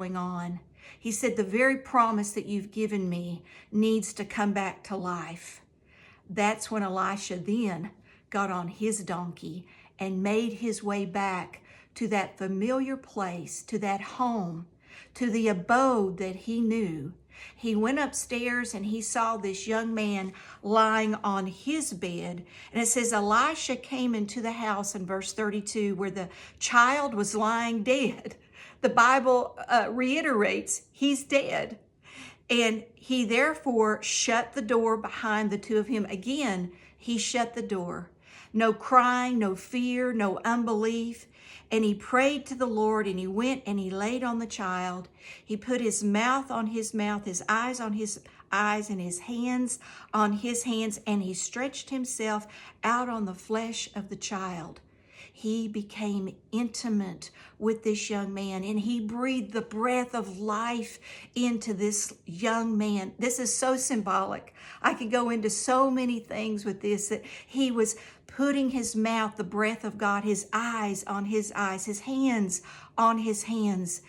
going on. He said, the very promise that you've given me needs to come back to life. That's when Elisha then got on his donkey and made his way back to that familiar place, to that home, to the abode that he knew. He went upstairs and he saw this young man lying on his bed. And it says Elisha came into the house in verse 32 where the child was lying dead. The Bible reiterates he's dead. And he therefore shut the door behind the two of him. Again, he shut the door. No crying, no fear, no unbelief. And he prayed to the Lord, and he went and he laid on the child. He put his mouth on his mouth, his eyes on his eyes, and his hands on his hands, and he stretched himself out on the flesh of the child. He became intimate with this young man, and he breathed the breath of life into this young man. This is so symbolic. I could go into so many things with this, that he was putting his mouth, the breath of God, his eyes on his eyes, his hands on his hands,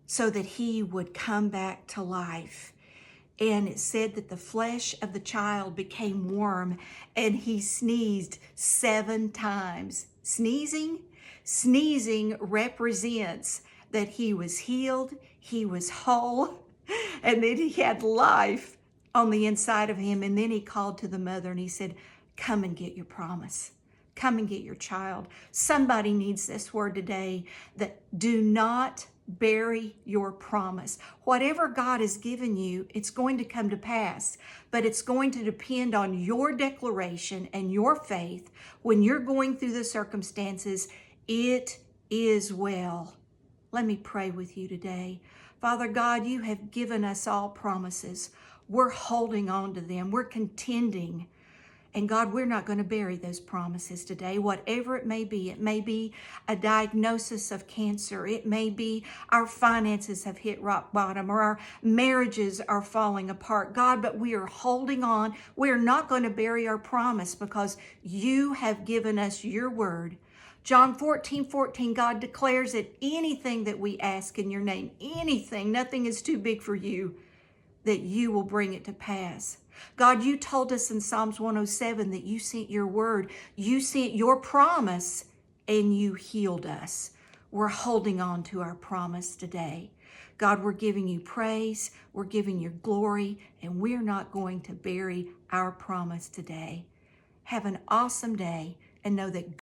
so that he would come back to life. And it said that the flesh of the child became warm, and he sneezed 7 times. Sneezing represents that he was healed, he was whole, and that he had life on the inside of him. And then he called to the mother and he said, come and get your promise. Come and get your child. Somebody needs this word today, that do not bury your promise. Whatever God has given you, it's going to come to pass, but it's going to depend on your declaration and your faith. When you're going through the circumstances, it is well. Let me pray with you today. Father God, you have given us all promises. We're holding on to them. We're contending. And God, we're not going to bury those promises today, whatever it may be. It may be a diagnosis of cancer. It may be our finances have hit rock bottom, or our marriages are falling apart. God, but we are holding on. We're not going to bury our promise, because you have given us your word. John 14:14, God declares that anything that we ask in your name, anything, nothing is too big for you, that you will bring it to pass. God, you told us in Psalms 107 that you sent your word, you sent your promise, and you healed us. We're holding on to our promise today. God, we're giving you praise, we're giving you glory, and we're not going to bury our promise today. Have an awesome day, and know that